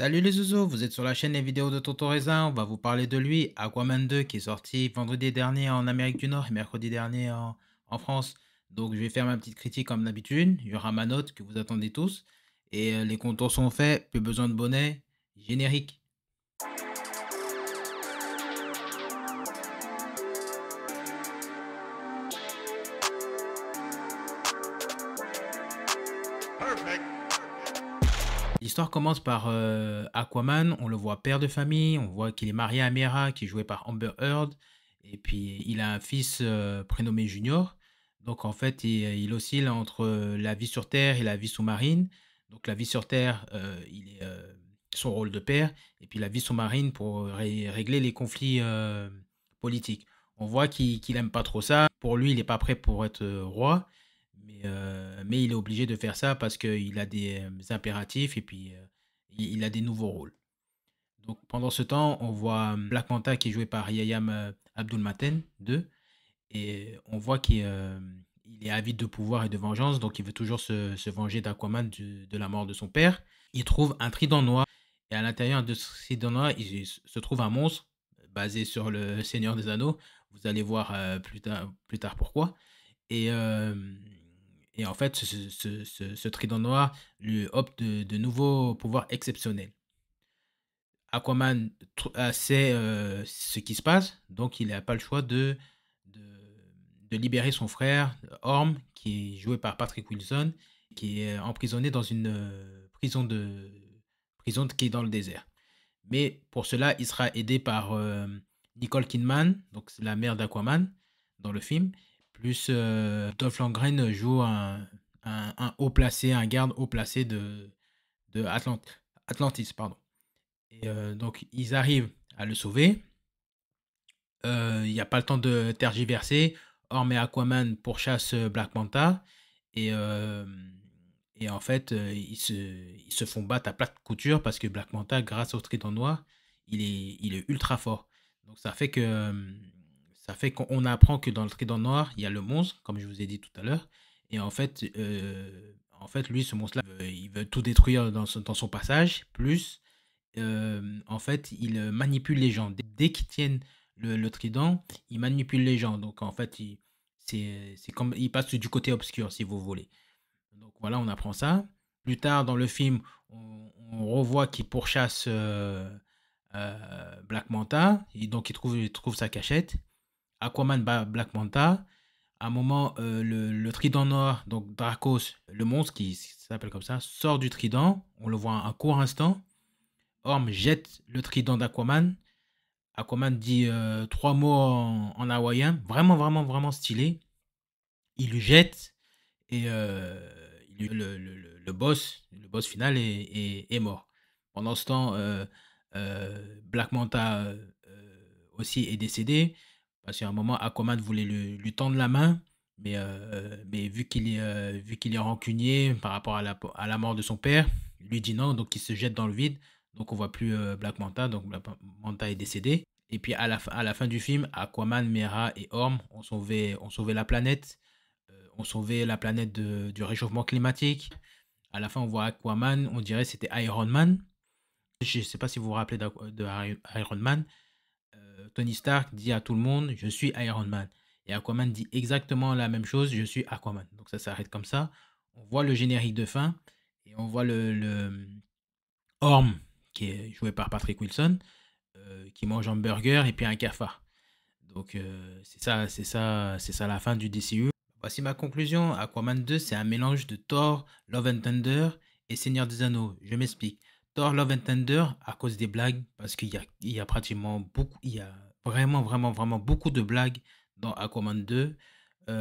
Salut les ouzous, vous êtes sur la chaîne Les vidéos de Tonton Raisin. On va vous parler de lui, Aquaman 2, qui est sorti vendredi dernier en Amérique du Nord et mercredi dernier en France. Donc je vais faire ma petite critique comme d'habitude. Il y aura ma note que vous attendez tous. Et les contours sont faits, plus besoin de bonnet. Générique. L'histoire commence par Aquaman, on le voit père de famille, on voit qu'il est marié à Mera, qui est jouée par Amber Heard, et puis il a un fils prénommé Junior. Donc en fait, il oscille entre la vie sur Terre et la vie sous-marine. Donc la vie sur Terre, il est son rôle de père, et puis la vie sous-marine pour régler les conflits politiques. On voit qu'il aime pas trop ça. Pour lui, il n'est pas prêt pour être roi. Mais il est obligé de faire ça parce qu'il a des impératifs et puis il a des nouveaux rôles. Donc pendant ce temps, on voit Black Manta qui est joué par Yayam Abdul-Mateen 2 et on voit qu'il est avide de pouvoir et de vengeance, donc il veut toujours se venger d'Aquaman de la mort de son père. Il trouve un trident noir et à l'intérieur de ce trident noir, il se trouve un monstre basé sur le Seigneur des Anneaux. Vous allez voir plus tard pourquoi. Et, et en fait, ce trident noir lui opte de nouveaux pouvoirs exceptionnels. Aquaman sait ce qui se passe, donc il n'a pas le choix de, de libérer son frère, Orm, qui est joué par Patrick Wilson, qui est emprisonné dans une prison qui est dans le désert. Mais pour cela, il sera aidé par Nicole Kidman, donc c'est la mère d'Aquaman dans le film, plus Dolph Lundgren joue un haut placé, un garde haut placé de Atlantis, pardon. Et donc ils arrivent à le sauver. Il n'y a pas le temps de tergiverser. Orm et Aquaman pourchassent Black Manta et, et en fait ils se font battre à plate couture parce que Black Manta, grâce au trident noir, il est ultra fort. Donc ça fait qu'on apprend que dans le trident noir, il y a le monstre, comme je vous ai dit tout à l'heure. Et en fait, lui, ce monstre-là, il veut tout détruire dans son passage. Plus, en fait, il manipule les gens. Dès qu'ils tiennent le trident, il manipule les gens. Donc, en fait, c'est comme il passe du côté obscur, si vous voulez. Donc, voilà, on apprend ça. Plus tard dans le film, on revoit qu'il pourchasse Black Manta. Et donc, il trouve sa cachette. Aquaman bat Black Manta. À un moment, le trident noir, donc Dracos, le monstre qui s'appelle comme ça, sort du trident. On le voit un court instant. Orm jette le trident d'Aquaman. Aquaman dit trois mots en hawaïen, vraiment, vraiment, vraiment stylé. Il lui jette et le boss final est mort. Pendant ce temps, Black Manta aussi est décédé parce qu'à un moment, Aquaman voulait lui tendre la main, mais vu qu'il est rancunier par rapport à la mort de son père, il lui dit non, donc il se jette dans le vide. Donc on voit plus Black Manta, donc Black Manta est décédé. Et puis à la fin du film, Aquaman, Mera et Orm ont sauvé la planète, ont sauvé la planète du réchauffement climatique. À la fin, on voit Aquaman, on dirait que c'était Iron Man. Je ne sais pas si vous vous rappelez Iron Man. Tony Stark dit à tout le monde, je suis Iron Man. Et Aquaman dit exactement la même chose, je suis Aquaman. Donc ça s'arrête comme ça. On voit le générique de fin et on voit le Orm, qui est joué par Patrick Wilson, qui mange un burger et puis un cafard. Donc c'est ça la fin du DCU. Voici ma conclusion. Aquaman 2, c'est un mélange de Thor, Love and Thunder et Seigneur des Anneaux. Je m'explique. Thor, Love and Thunder à cause des blagues, parce il y a pratiquement beaucoup, il y a vraiment, vraiment, vraiment beaucoup de blagues dans Aquaman 2. À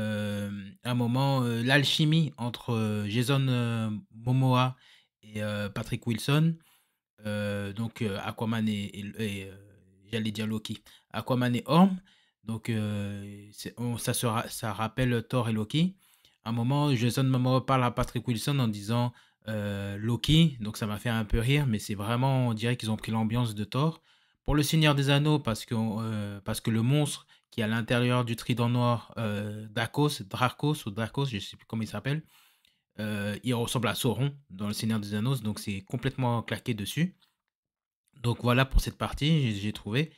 un moment, l'alchimie entre Jason Momoa et Patrick Wilson, Aquaman j'allais dire Loki, Aquaman et Orm, donc ça rappelle Thor et Loki. À un moment, Jason Momoa parle à Patrick Wilson en disant Loki, donc ça m'a fait un peu rire, mais c'est vraiment, on dirait qu'ils ont pris l'ambiance de Thor. Pour le Seigneur des Anneaux, parce que le monstre qui est à l'intérieur du trident noir, Dracos, je sais plus comment il s'appelle, il ressemble à Sauron dans le Seigneur des Anneaux, donc c'est complètement claqué dessus. Donc voilà pour cette partie, j'ai trouvé.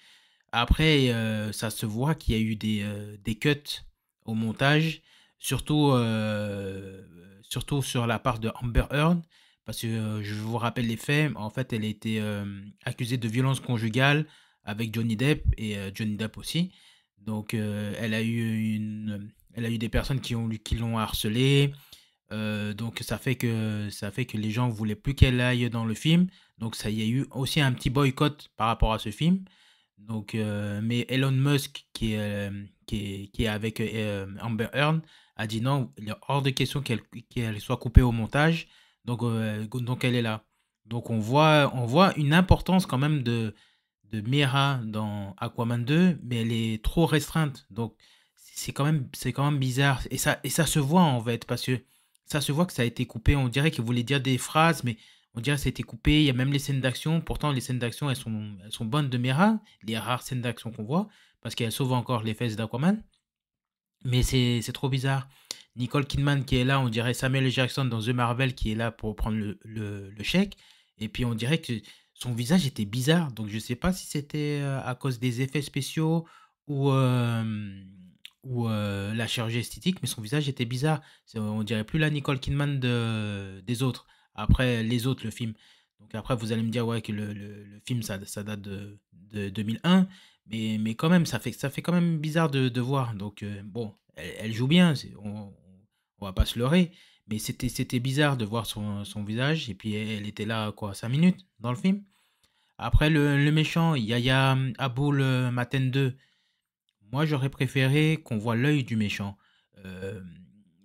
Après, ça se voit qu'il y a eu des cuts au montage, surtout, surtout sur la part de Amber Heard, parce que, je vous rappelle les faits. En fait, elle a été, accusée de violence conjugale avec Johnny Depp et Johnny Depp aussi. Donc, elle a eu des personnes qui l'ont harcelée. Donc ça fait que les gens voulaient plus qu'elle aille dans le film. Donc ça il y a eu aussi un petit boycott par rapport à ce film. Donc mais Elon Musk qui est avec, Amber Heard a dit: «Non, il est hors de question qu'elle soit coupée au montage». Donc elle est là. Donc on voit une importance quand même de Mera dans Aquaman 2, mais elle est trop restreinte. Donc c'est quand même bizarre et ça se voit en fait parce que ça se voit que ça a été coupé. On dirait qu'il voulait dire des phrases, mais on dirait que ça a été coupé. Il y a même les scènes d'action. Pourtant, les scènes d'action, elles sont bonnes de Mera, les rares scènes d'action qu'on voit, parce qu'elle sauve encore les fesses d'Aquaman. Mais c'est trop bizarre. Nicole Kidman qui est là, on dirait Samuel L. Jackson dans The Marvel qui est là pour prendre le chèque. Et puis on dirait que son visage était bizarre. Donc je sais pas si c'était à cause des effets spéciaux ou, la chirurgie esthétique, mais son visage était bizarre. On dirait plus la Nicole Kidman des autres. Après les autres, le film. Donc après, vous allez me dire ouais, que le film, ça date de 2001. Mais quand même, ça fait quand même bizarre de voir. Donc, bon, elle joue bien, on va pas se leurrer. Mais c'était bizarre de voir son visage. Et puis, elle était là, quoi, 5 minutes dans le film. Après, le méchant, Yahya Aboul Maten 2. Moi, j'aurais préféré qu'on voit l'œil du méchant. Euh,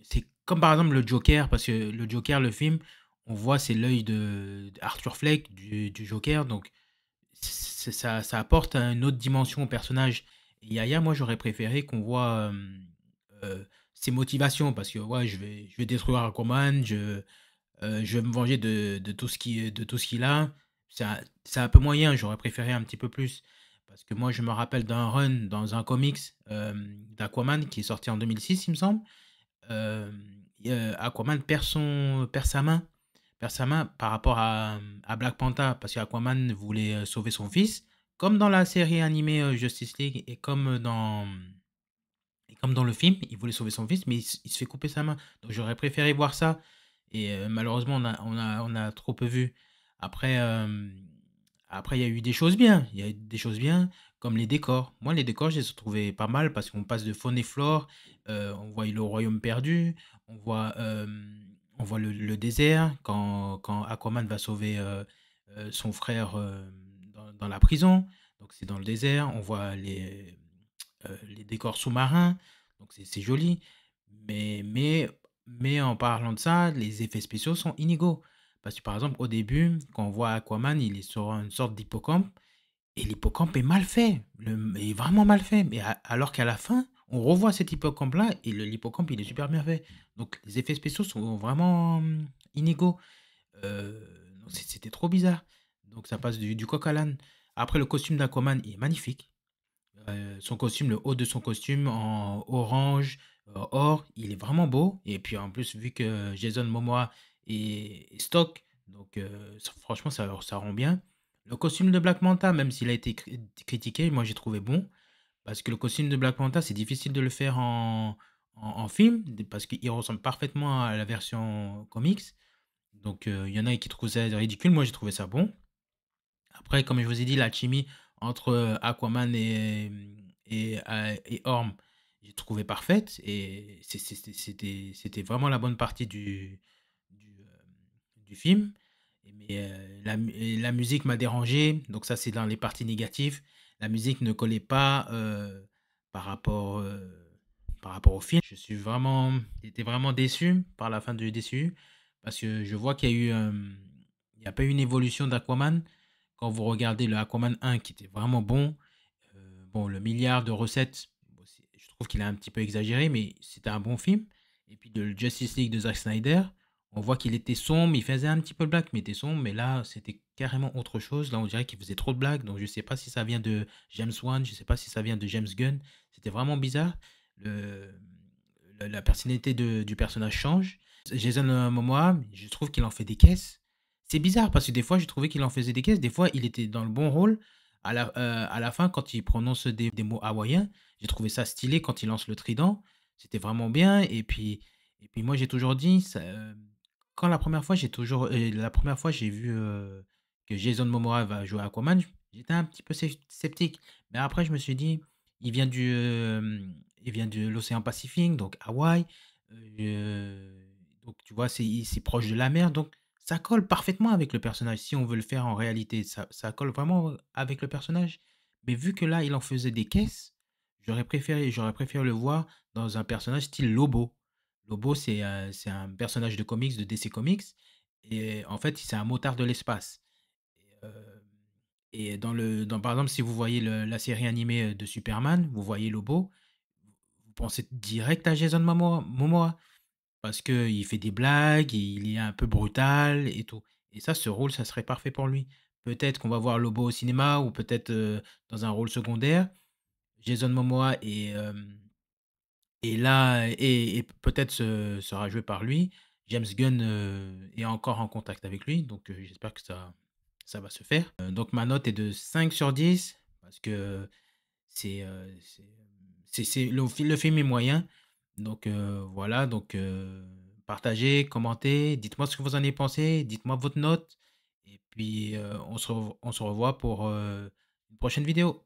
c'est comme par exemple le Joker, parce que le Joker, le film, on voit c'est l'œil d'Arthur Fleck, du Joker. Donc, ça apporte une autre dimension au personnage. Et Yaya, moi, j'aurais préféré qu'on voit ses motivations, parce que ouais, je vais détruire Aquaman, je vais me venger de tout ce qu'il a. C'est un peu moyen, j'aurais préféré un petit peu plus. Parce que moi, je me rappelle d'un run dans un comics d'Aquaman qui est sorti en 2006, il me semble. Euh, Aquaman perd sa main par rapport à Black Panther, parce qu'Aquaman voulait sauver son fils, comme dans la série animée Justice League et comme dans le film, il voulait sauver son fils, mais il se fait couper sa main. Donc j'aurais préféré voir ça. Et malheureusement, on a trop peu vu. Après, après, il y a eu des choses bien. Il y a eu des choses bien, comme les décors. Moi, les décors, je les ai trouvés pas mal parce qu'on passe de faune et flore. On voit le royaume perdu. On voit, on voit le désert quand Aquaman va sauver son frère dans la prison. Donc, c'est dans le désert. On voit les décors sous-marins, donc c'est joli. Mais, mais, mais en parlant de ça, les effets spéciaux sont inégaux. Parce que par exemple, au début, quand on voit Aquaman, il est sur une sorte d'hippocampe, et l'hippocampe est mal fait, est vraiment mal fait. Mais alors qu'à la fin, on revoit cet hippocampe-là, et l'hippocampe, il est super bien fait. Donc les effets spéciaux sont vraiment inégaux. Donc, c'était trop bizarre. Donc ça passe du coq à l'âne. Après, le costume d'Aquaman, il est magnifique. Son costume, le haut de son costume en orange, or, il est vraiment beau. Et puis en plus, vu que Jason Momoa est stock, donc franchement, ça rend bien. Le costume de Black Manta, même s'il a été critiqué, moi j'ai trouvé bon. Parce que le costume de Black Manta, c'est difficile de le faire en film, parce qu'il ressemble parfaitement à la version comics. Donc il y en a qui trouvent ça ridicule, moi j'ai trouvé ça bon. Après, comme je vous ai dit, la chimie entre Aquaman et Orm, j'ai trouvé parfaite. Et c'était vraiment la bonne partie du film. Mais et la musique m'a dérangé. Donc ça, c'est dans les parties négatives. La musique ne collait pas par rapport, par rapport au film. J'étais vraiment déçu par la fin du déçu. Parce que je vois qu'il y a eu, il n'y a pas eu une évolution d'Aquaman. Quand vous regardez le Aquaman 1 qui était vraiment bon, bon, le milliard de recettes, bon, je trouve qu'il a un petit peu exagéré, mais c'était un bon film. Et puis de Justice League de Zack Snyder, on voit qu'il était sombre, il faisait un petit peu de blagues, mais il était sombre, mais là, c'était carrément autre chose. Là, on dirait qu'il faisait trop de blagues, donc je sais pas si ça vient de James Wan, je sais pas si ça vient de James Gunn. C'était vraiment bizarre. Le, la personnalité du personnage change. Jason Momoa, je trouve qu'il en fait des caisses. c'est bizarre parce que des fois, j'ai trouvé qu'il en faisait des caisses, des fois, il était dans le bon rôle. À la fin, quand il prononce des mots hawaïens, j'ai trouvé ça stylé quand il lance le trident, c'était vraiment bien et puis moi, j'ai toujours dit ça, quand la première fois, j'ai vu, que Jason Momoa va jouer Aquaman, j'étais un petit peu sceptique. Mais après, je me suis dit: «Il vient il vient de l'océan Pacifique, donc Hawaï, donc tu vois, c'est proche de la mer, donc ça colle parfaitement avec le personnage, si on veut le faire en réalité, ça colle vraiment avec le personnage. Mais vu que là, il en faisait des caisses, j'aurais préféré le voir dans un personnage style Lobo. Lobo, c'est un personnage de comics, de DC Comics et en fait, c'est un motard de l'espace et par exemple, si vous voyez la série animée, de Superman, vous voyez Lobo, vous pensez direct à Jason Momoa. Parce qu'il fait des blagues, il est un peu brutal et tout. Et ça, ce rôle, ça serait parfait pour lui. Peut-être qu'on va voir Lobo au cinéma ou peut-être, dans un rôle secondaire. Jason Momoa est là et peut-être sera joué par lui. James Gunn, est encore en contact avec lui, donc j'espère que ça va se faire. Donc ma note est de 5 sur 10 parce que c'est, le film est moyen, donc voilà, donc partagez, commentez, dites-moi ce que vous en avez pensé, dites-moi votre note et puis, on se revoit pour, une prochaine vidéo.